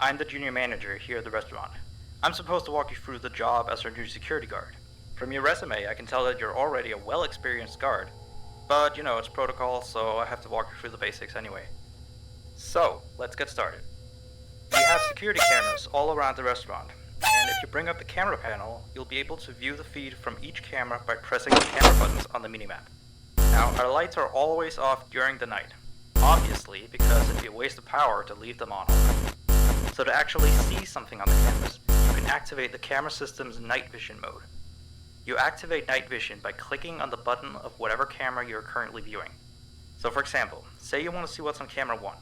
I'm the junior manager here at the restaurant. I'm supposed to walk you through the job as our new security guard. From your resume, I can tell that you're already a well-experienced guard. But, it's protocol, so I have to walk you through the basics anyway. So, let's get started. We have security cameras all around the restaurant, and if you bring up the camera panel, you'll be able to view the feed from each camera by pressing the camera buttons on the minimap. Now, our lights are always off during the night, obviously because it'd be a waste of power to leave them on all night. So to actually see something on the cameras, you can activate the camera system's night vision mode. You activate night vision by clicking on the button of whatever camera you're currently viewing. So for example, say you want to see what's on camera 1.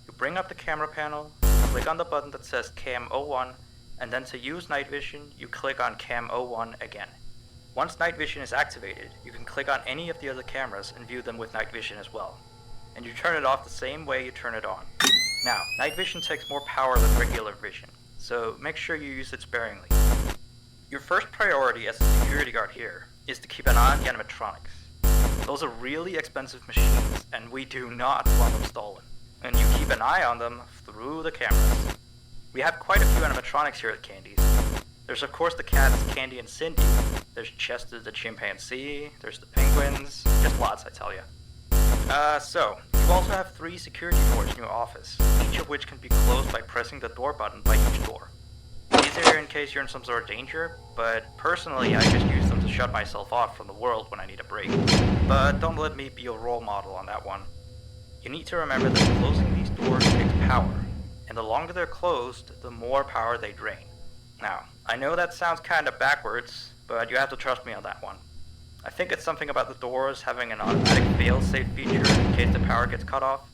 You bring up the camera panel, click on the button that says Cam 01, and then to use night vision, you click on Cam 01 again. Once night vision is activated, you can click on any of the other cameras and view them with night vision as well. And you turn it off the same way you turn it on. Now, night vision takes more power than regular vision, so make sure you use it sparingly. Your first priority as a security guard here is to keep an eye on the animatronics. Those are really expensive machines, and we do not want them stolen. And you keep an eye on them through the cameras. We have quite a few animatronics here at Candy's. There's of course the cats Candy and Cindy, there's Chester the chimpanzee, there's the penguins, just lots I tell ya. So, you also have 3 security doors in your office, each of which can be closed by pressing the door button by each door. These are in case you're in some sort of danger, but personally I just use them to shut myself off from the world when I need a break. But don't let me be a role model on that one. You need to remember that closing these doors takes power, and the longer they're closed, the more power they drain. Now, I know that sounds kinda backwards, but you have to trust me on that one. I think it's something about the doors having an automatic fail-safe feature in case the power gets cut off,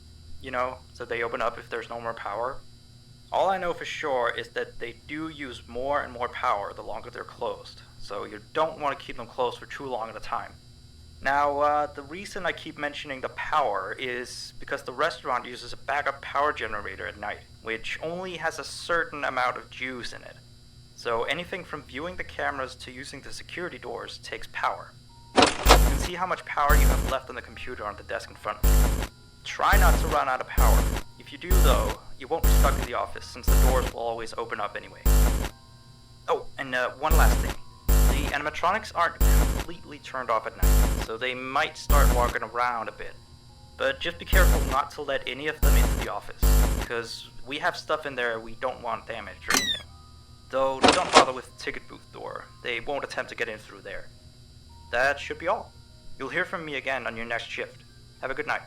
so they open up if there's no more power. All I know for sure is that they do use more and more power the longer they're closed, so you don't want to keep them closed for too long at a time. Now, the reason I keep mentioning the power is because the restaurant uses a backup power generator at night, which only has a certain amount of juice in it. So anything from viewing the cameras to using the security doors takes power. You can see how much power you have left on the computer on the desk in front of you. Try not to run out of power. If you do though, you won't be stuck in the office since the doors will always open up anyway. Oh, and one last thing. The animatronics aren't completely turned off at night, so they might start walking around a bit. But just be careful not to let any of them into the office, because we have stuff in there we don't want damaged or anything. Though don't bother with the ticket booth door, they won't attempt to get in through there. That should be all. You'll hear from me again on your next shift. Have a good night.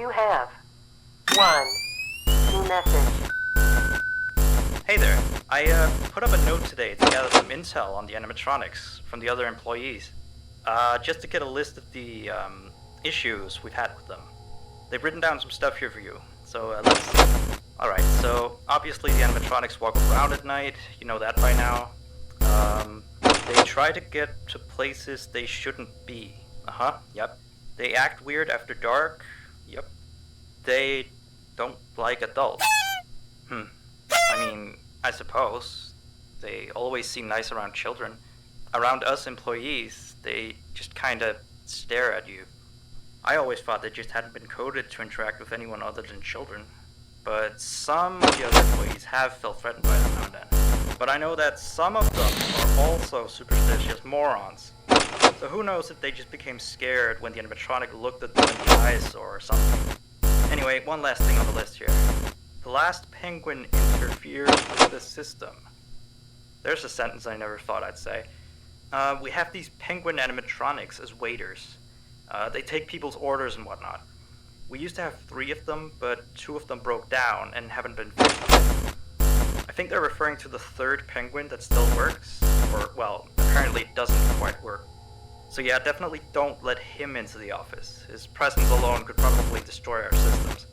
You have 1 new message. Hey there. I put up a note today to gather some intel on the animatronics from the other employees. Just to get a list of the issues we've had with them. They've written down some stuff here for you. So let's... Alright, so obviously the animatronics walk around at night. You know that by now. They try to get to places they shouldn't be. Yep. They act weird after dark. Yep. They don't like adults. I mean, I suppose. They always seem nice around children. Around us employees, they just kinda stare at you. I always thought they just hadn't been coded to interact with anyone other than children. But some of the other employees have felt threatened by them now and then. But I know that some of them are also superstitious morons. So who knows if they just became scared when the animatronic looked at them in the eyes or something. Anyway, one last thing on the list here. The last penguin interferes with the system. There's a sentence I never thought I'd say. We have these penguin animatronics as waiters. They take people's orders and whatnot. We used to have 3 of them, but 2 of them broke down and haven't been fixed. I think they're referring to the 3rd penguin that still works, or, well, apparently it doesn't quite work. So yeah, definitely don't let him into the office. His presence alone could probably destroy our systems.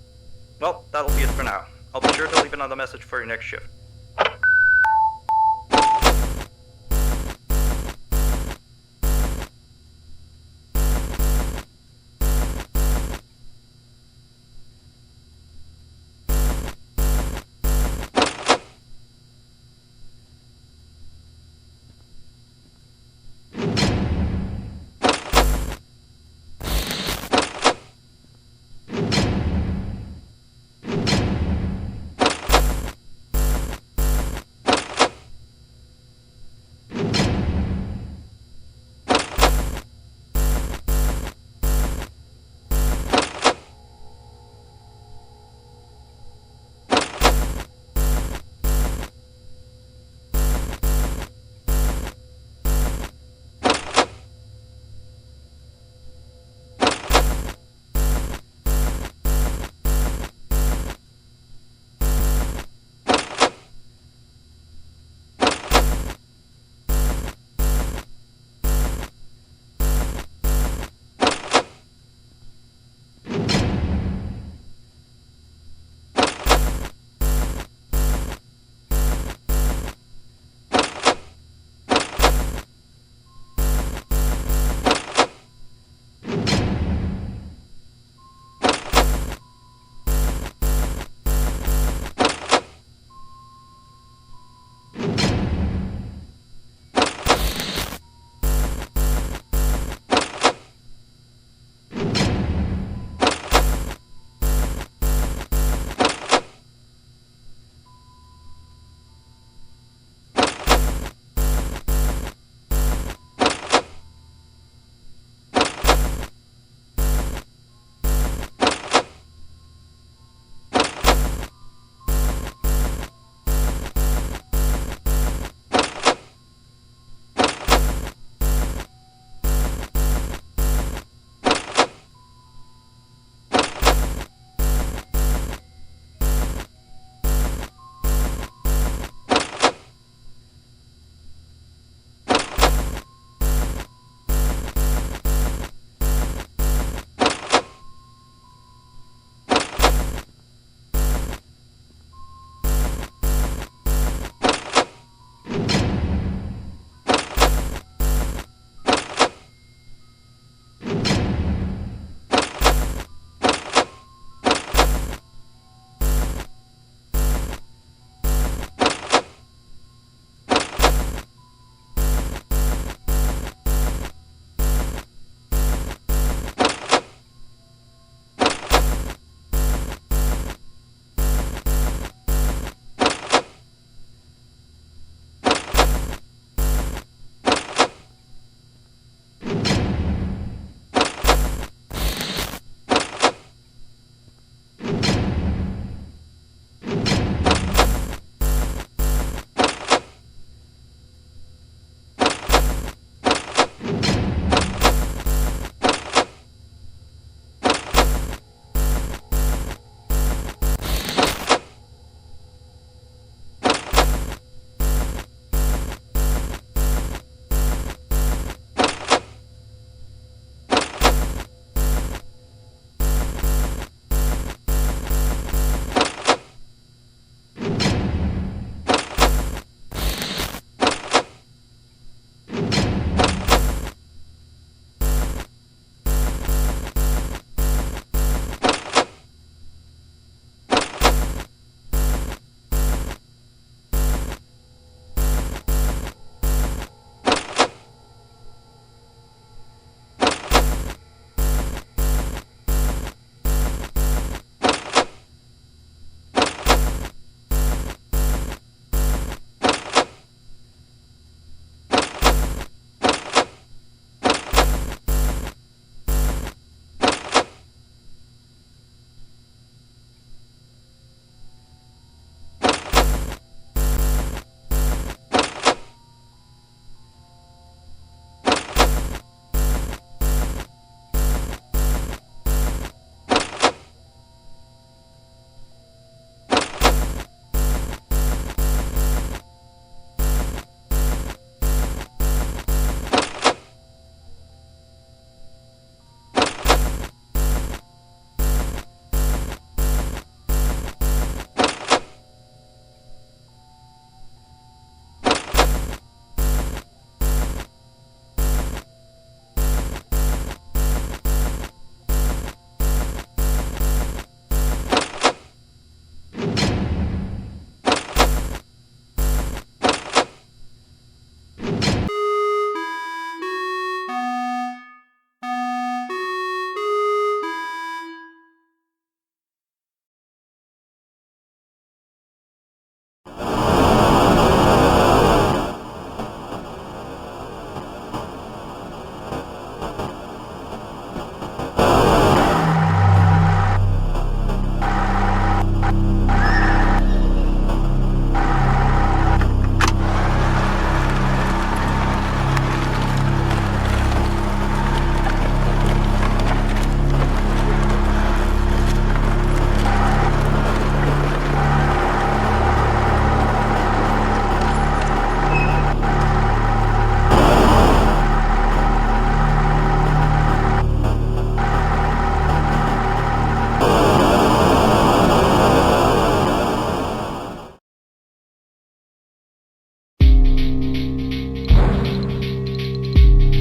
Well, that'll be it for now. I'll be sure to leave another message for your next shift.